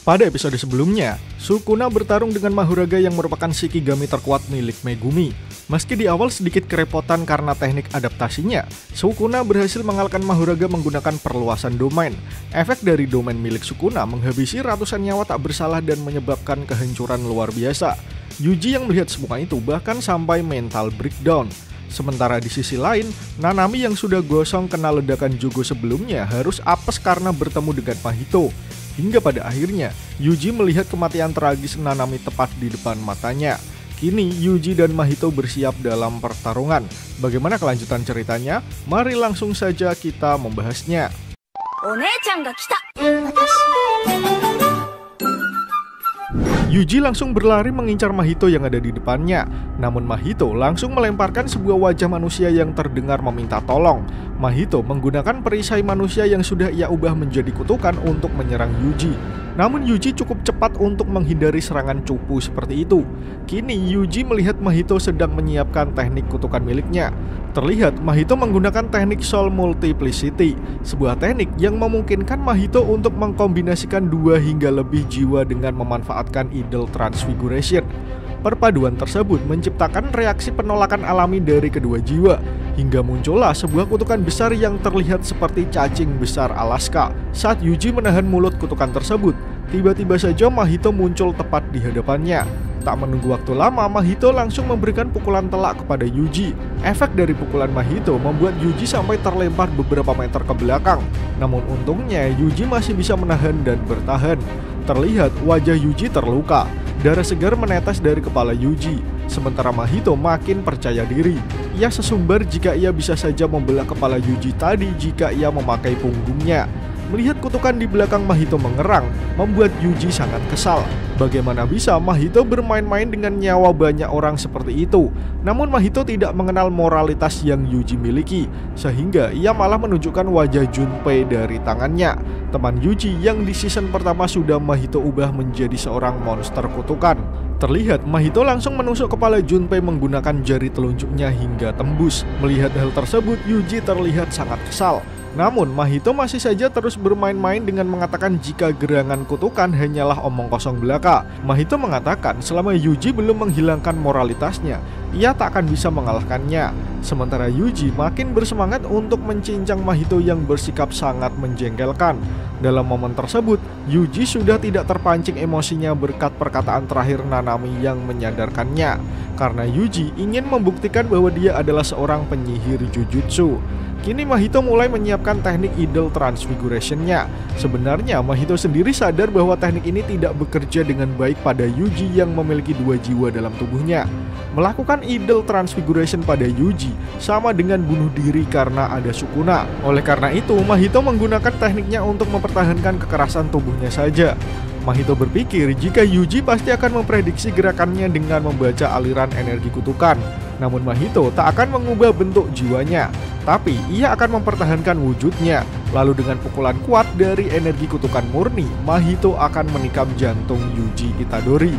Pada episode sebelumnya, Sukuna bertarung dengan Mahuraga yang merupakan Shikigami terkuat milik Megumi. Meski di awal sedikit kerepotan karena teknik adaptasinya, Sukuna berhasil mengalahkan Mahuraga menggunakan perluasan domain. Efek dari domain milik Sukuna menghabisi ratusan nyawa tak bersalah dan menyebabkan kehancuran luar biasa. Yuji yang melihat semua itu bahkan sampai mental breakdown. Sementara di sisi lain, Nanami yang sudah gosong kena ledakan Jugo sebelumnya harus apes karena bertemu dengan Mahito. Hingga pada akhirnya, Yuji melihat kematian tragis Nanami tepat di depan matanya. Kini, Yuji dan Mahito bersiap dalam pertarungan. Bagaimana kelanjutan ceritanya? Mari langsung saja kita membahasnya. Yuji langsung berlari mengincar Mahito yang ada di depannya. Namun Mahito langsung melemparkan sebuah wajah manusia yang terdengar meminta tolong. Mahito menggunakan perisai manusia yang sudah ia ubah menjadi kutukan untuk menyerang Yuji. Namun Yuji cukup cepat untuk menghindari serangan cupu seperti itu. Kini Yuji melihat Mahito sedang menyiapkan teknik kutukan miliknya. Terlihat Mahito menggunakan teknik Soul Multiplicity, sebuah teknik yang memungkinkan Mahito untuk mengkombinasikan 2 hingga lebih jiwa dengan memanfaatkan Idol Transfiguration. Perpaduan tersebut menciptakan reaksi penolakan alami dari kedua jiwa, hingga muncullah sebuah kutukan besar yang terlihat seperti cacing besar Alaska. Saat Yuji menahan mulut kutukan tersebut, tiba-tiba saja Mahito muncul tepat di hadapannya. Tak menunggu waktu lama, Mahito langsung memberikan pukulan telak kepada Yuji. Efek dari pukulan Mahito membuat Yuji sampai terlempar beberapa meter ke belakang. Namun untungnya Yuji masih bisa menahan dan bertahan. Terlihat wajah Yuji terluka. Darah segar menetes dari kepala Yuji. Sementara Mahito makin percaya diri. Ia sesumbar jika ia bisa saja membelah kepala Yuji tadi jika ia memakai punggungnya. Melihat kutukan di belakang Mahito mengerang, membuat Yuji sangat kesal. Bagaimana bisa Mahito bermain-main dengan nyawa banyak orang seperti itu? Namun Mahito tidak mengenal moralitas yang Yuji miliki, sehingga ia malah menunjukkan wajah Junpei dari tangannya. Teman Yuji yang di season pertama sudah Mahito ubah menjadi seorang monster kutukan. Terlihat Mahito langsung menusuk kepala Junpei menggunakan jari telunjuknya hingga tembus. Melihat hal tersebut, Yuji terlihat sangat kesal. Namun Mahito masih saja terus bermain-main dengan mengatakan jika gerangan kutukan hanyalah omong kosong belaka. Mahito mengatakan selama Yuji belum menghilangkan moralitasnya, ia tak akan bisa mengalahkannya. Sementara Yuji makin bersemangat untuk mencincang Mahito yang bersikap sangat menjengkelkan. Dalam momen tersebut, Yuji sudah tidak terpancing emosinya berkat perkataan terakhir Nanami yang menyadarkannya. Karena Yuji ingin membuktikan bahwa dia adalah seorang penyihir Jujutsu. Kini Mahito mulai menyiapkan teknik Idol Transfiguration-nya. Sebenarnya Mahito sendiri sadar bahwa teknik ini tidak bekerja dengan baik pada Yuji yang memiliki 2 jiwa dalam tubuhnya. Melakukan Idol Transfiguration pada Yuji sama dengan bunuh diri karena ada Sukuna. Oleh karena itu, Mahito menggunakan tekniknya untuk mempertahankan kekerasan tubuhnya saja. Mahito berpikir jika Yuji pasti akan memprediksi gerakannya dengan membaca aliran energi kutukan. Namun Mahito tak akan mengubah bentuk jiwanya, tapi ia akan mempertahankan wujudnya. Lalu dengan pukulan kuat dari energi kutukan murni, Mahito akan menikam jantung Yuji Itadori.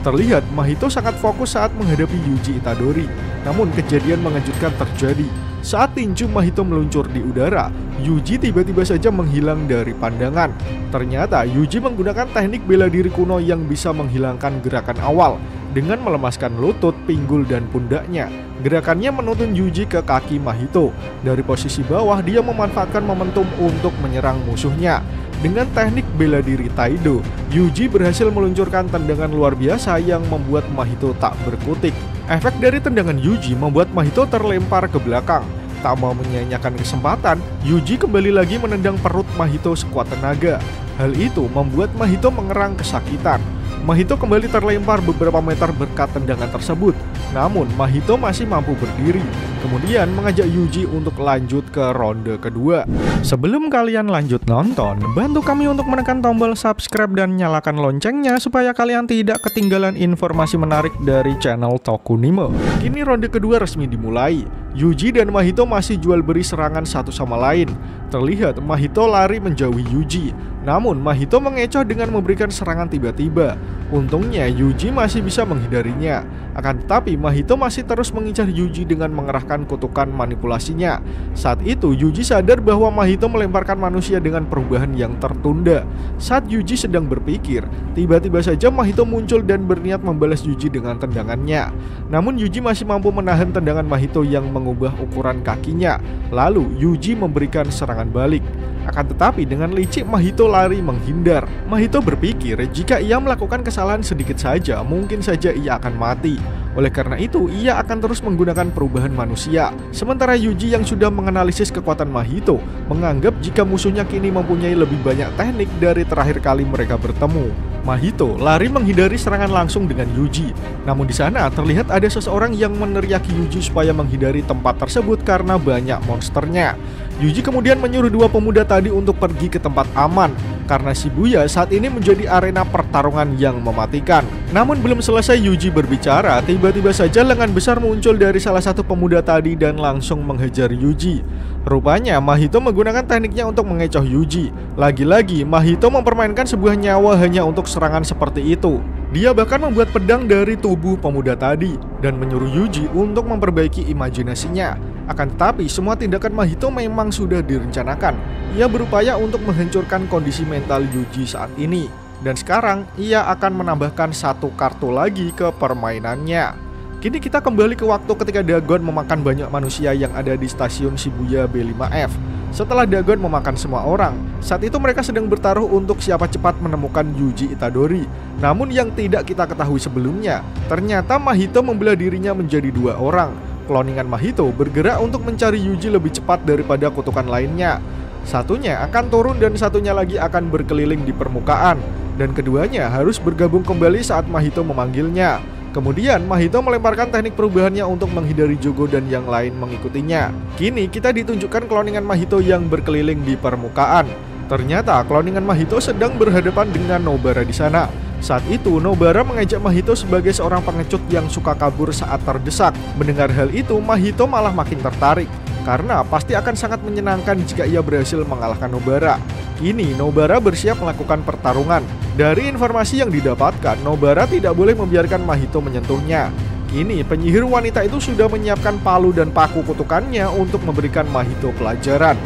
Terlihat Mahito sangat fokus saat menghadapi Yuji Itadori. Namun kejadian mengejutkan terjadi. Saat tinju Mahito meluncur di udara, Yuji tiba-tiba saja menghilang dari pandangan. Ternyata Yuji menggunakan teknik bela diri kuno yang bisa menghilangkan gerakan awal dengan melemaskan lutut, pinggul, dan pundaknya. Gerakannya menuntun Yuji ke kaki Mahito. Dari posisi bawah, dia memanfaatkan momentum untuk menyerang musuhnya. Dengan teknik bela diri Taido, Yuji berhasil meluncurkan tendangan luar biasa yang membuat Mahito tak berkutik. Efek dari tendangan Yuji membuat Mahito terlempar ke belakang. Tak mau menyia-nyiakan kesempatan, Yuji kembali lagi menendang perut Mahito sekuat tenaga. Hal itu membuat Mahito mengerang kesakitan. Mahito kembali terlempar beberapa meter berkat tendangan tersebut. Namun Mahito masih mampu berdiri. Kemudian mengajak Yuji untuk lanjut ke ronde kedua. Sebelum kalian lanjut nonton, bantu kami untuk menekan tombol subscribe dan nyalakan loncengnya supaya kalian tidak ketinggalan informasi menarik dari channel Tokunimo. Kini ronde kedua resmi dimulai. Yuji dan Mahito masih jual beri serangan satu sama lain. Terlihat Mahito lari menjauhi Yuji, namun Mahito mengecoh dengan memberikan serangan tiba-tiba. Untungnya Yuji masih bisa menghindarinya. Akan tetapi Mahito masih terus mengincar Yuji dengan mengerahkan kutukan manipulasinya. Saat itu Yuji sadar bahwa Mahito melemparkan manusia dengan perubahan yang tertunda. Saat Yuji sedang berpikir, tiba-tiba saja Mahito muncul dan berniat membalas Yuji dengan tendangannya. Namun Yuji masih mampu menahan tendangan Mahito yang mengubah ukuran kakinya. Lalu Yuji memberikan serangan balik. Akan tetapi dengan licik Mahito lari menghindar. Mahito berpikir jika ia melakukan kesalahan sedikit saja, mungkin saja ia akan mati. Oleh karena itu, ia akan terus menggunakan perubahan manusia. Sementara Yuji yang sudah menganalisis kekuatan Mahito menganggap jika musuhnya kini mempunyai lebih banyak teknik dari terakhir kali mereka bertemu. Mahito lari menghindari serangan langsung dengan Yuji. Namun di sana terlihat ada seseorang yang meneriaki Yuji supaya menghindari tempat tersebut karena banyak monsternya. Yuji kemudian menyuruh dua pemuda tadi untuk pergi ke tempat aman karena Shibuya saat ini menjadi arena pertarungan yang mematikan. Namun belum selesai Yuji berbicara, tiba-tiba saja lengan besar muncul dari salah satu pemuda tadi dan langsung menghajar Yuji. Rupanya Mahito menggunakan tekniknya untuk mengecoh Yuji. Lagi-lagi Mahito mempermainkan sebuah nyawa hanya untuk serangan seperti itu. Dia bahkan membuat pedang dari tubuh pemuda tadi dan menyuruh Yuji untuk memperbaiki imajinasinya. Akan tetapi semua tindakan Mahito memang sudah direncanakan. Ia berupaya untuk menghancurkan kondisi mental Yuji saat ini. Dan sekarang ia akan menambahkan satu kartu lagi ke permainannya. Kini kita kembali ke waktu ketika Dagon memakan banyak manusia yang ada di stasiun Shibuya B5F. Setelah Dagon memakan semua orang, saat itu mereka sedang bertaruh untuk siapa cepat menemukan Yuji Itadori. Namun yang tidak kita ketahui sebelumnya, ternyata Mahito membelah dirinya menjadi dua orang. Kloningan Mahito bergerak untuk mencari Yuji lebih cepat daripada kutukan lainnya. Satunya akan turun dan satunya lagi akan berkeliling di permukaan. Dan keduanya harus bergabung kembali saat Mahito memanggilnya. Kemudian Mahito melemparkan teknik perubahannya untuk menghindari Jogo dan yang lain mengikutinya. Kini kita ditunjukkan kloningan Mahito yang berkeliling di permukaan. Ternyata kloningan Mahito sedang berhadapan dengan Nobara di sana. Saat itu Nobara mengejek Mahito sebagai seorang pengecut yang suka kabur saat terdesak. Mendengar hal itu Mahito malah makin tertarik, karena pasti akan sangat menyenangkan jika ia berhasil mengalahkan Nobara. Kini Nobara bersiap melakukan pertarungan. Dari informasi yang didapatkan, Nobara tidak boleh membiarkan Mahito menyentuhnya. Kini penyihir wanita itu sudah menyiapkan palu dan paku kutukannya untuk memberikan Mahito pelajaran.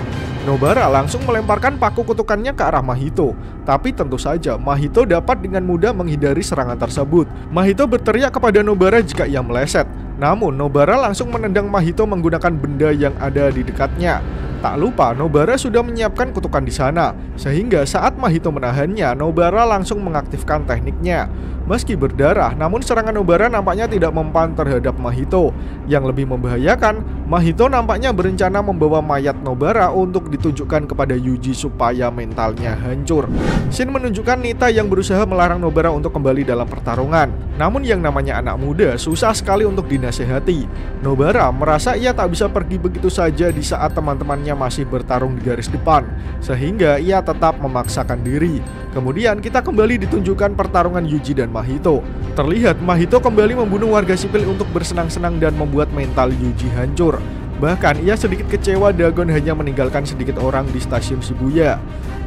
Nobara langsung melemparkan paku kutukannya ke arah Mahito. Tapi tentu saja Mahito dapat dengan mudah menghindari serangan tersebut. Mahito berteriak kepada Nobara jika ia meleset. Namun Nobara langsung menendang Mahito menggunakan benda yang ada di dekatnya. Tak lupa Nobara sudah menyiapkan kutukan di sana, sehingga saat Mahito menahannya, Nobara langsung mengaktifkan tekniknya. Meski berdarah, namun serangan Nobara nampaknya tidak mempan terhadap Mahito. Yang lebih membahayakan, Mahito nampaknya berencana membawa mayat Nobara untuk ditunjukkan kepada Yuji supaya mentalnya hancur. Shin menunjukkan Nita yang berusaha melarang Nobara untuk kembali dalam pertarungan. Namun yang namanya anak muda susah sekali untuk dinasehati. Nobara merasa ia tak bisa pergi begitu saja di saat teman-temannya masih bertarung di garis depan, sehingga ia tetap memaksakan diri. Kemudian kita kembali ditunjukkan pertarungan Yuji dan Mahito. Terlihat Mahito kembali membunuh warga sipil untuk bersenang-senang dan membuat mental Yuji hancur. Bahkan ia sedikit kecewa Dagon hanya meninggalkan sedikit orang di stasiun Shibuya.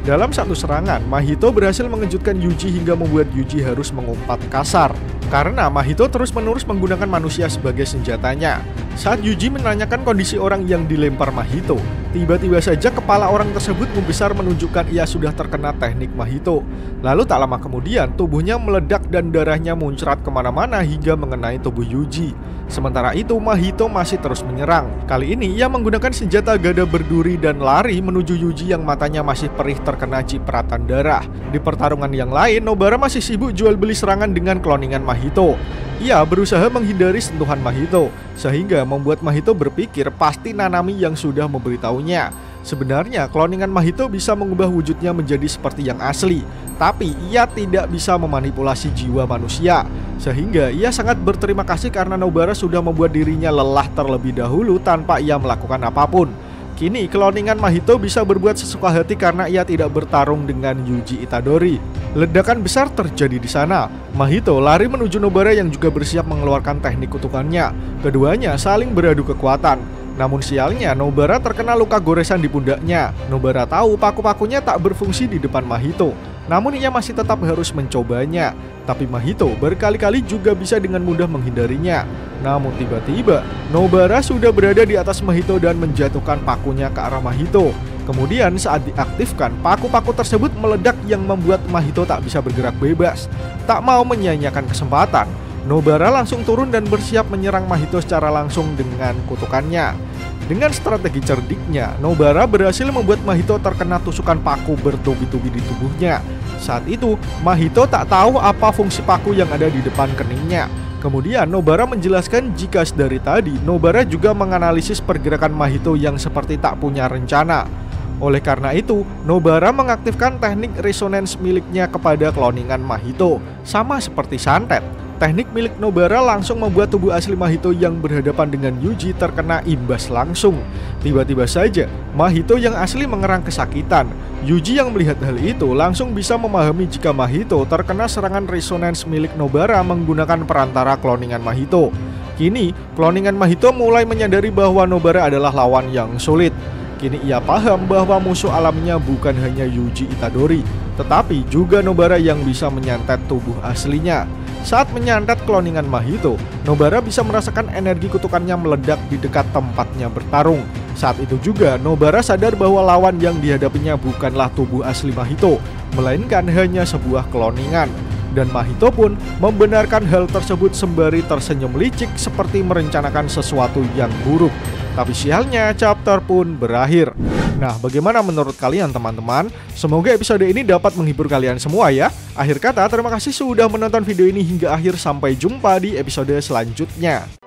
Dalam satu serangan, Mahito berhasil mengejutkan Yuji hingga membuat Yuji harus mengumpat kasar. Karena Mahito terus-menerus menggunakan manusia sebagai senjatanya. Saat Yuji menanyakan kondisi orang yang dilempar Mahito, tiba-tiba saja kepala orang tersebut membesar menunjukkan ia sudah terkena teknik Mahito. Lalu tak lama kemudian tubuhnya meledak dan darahnya muncrat kemana-mana hingga mengenai tubuh Yuji. Sementara itu Mahito masih terus menyerang. Kali ini ia menggunakan senjata gada berduri dan lari menuju Yuji yang matanya masih perih terkena cipratan darah. Di pertarungan yang lain, Nobara masih sibuk jual beli serangan dengan kloningan Mahito. Ia berusaha menghindari sentuhan Mahito, sehingga membuat Mahito berpikir pasti Nanami yang sudah memberitahunya. Sebenarnya kloningan Mahito bisa mengubah wujudnya menjadi seperti yang asli, tapi ia tidak bisa memanipulasi jiwa manusia. Sehingga ia sangat berterima kasih karena Nobara sudah membuat dirinya lelah terlebih dahulu tanpa ia melakukan apapun. Kini kloningan Mahito bisa berbuat sesuka hati karena ia tidak bertarung dengan Yuji Itadori. Ledakan besar terjadi di sana. Mahito lari menuju Nobara yang juga bersiap mengeluarkan teknik kutukannya. Keduanya saling beradu kekuatan. Namun sialnya, Nobara terkena luka goresan di pundaknya. Nobara tahu paku-pakunya tak berfungsi di depan Mahito, namun ia masih tetap harus mencobanya. Tapi Mahito berkali-kali juga bisa dengan mudah menghindarinya. Namun tiba-tiba, Nobara sudah berada di atas Mahito dan menjatuhkan pakunya ke arah Mahito. Kemudian saat diaktifkan, paku-paku tersebut meledak yang membuat Mahito tak bisa bergerak bebas. Tak mau menyia-nyiakan kesempatan, Nobara langsung turun dan bersiap menyerang Mahito secara langsung dengan kutukannya. Dengan strategi cerdiknya, Nobara berhasil membuat Mahito terkena tusukan paku bertubi-tubi di tubuhnya. Saat itu, Mahito tak tahu apa fungsi paku yang ada di depan keningnya. Kemudian Nobara menjelaskan jika dari tadi, Nobara juga menganalisis pergerakan Mahito yang seperti tak punya rencana. Oleh karena itu, Nobara mengaktifkan teknik resonance miliknya kepada kloningan Mahito, sama seperti santet. Teknik milik Nobara langsung membuat tubuh asli Mahito yang berhadapan dengan Yuji terkena imbas langsung. Tiba-tiba saja, Mahito yang asli mengerang kesakitan. Yuji yang melihat hal itu langsung bisa memahami jika Mahito terkena serangan resonance milik Nobara menggunakan perantara kloningan Mahito. Kini, kloningan Mahito mulai menyadari bahwa Nobara adalah lawan yang sulit. Kini ia paham bahwa musuh alaminya bukan hanya Yuji Itadori, tetapi juga Nobara yang bisa menyantet tubuh aslinya. Saat menyantet kloningan Mahito, Nobara bisa merasakan energi kutukannya meledak di dekat tempatnya bertarung. Saat itu juga Nobara sadar bahwa lawan yang dihadapinya bukanlah tubuh asli Mahito, melainkan hanya sebuah kloningan. Dan Mahito pun membenarkan hal tersebut sembari tersenyum licik seperti merencanakan sesuatu yang buruk. Tapi sialnya, chapter pun berakhir. Nah, bagaimana menurut kalian teman-teman? Semoga episode ini dapat menghibur kalian semua ya. Akhir kata, terima kasih sudah menonton video ini hingga akhir. Sampai jumpa di episode selanjutnya.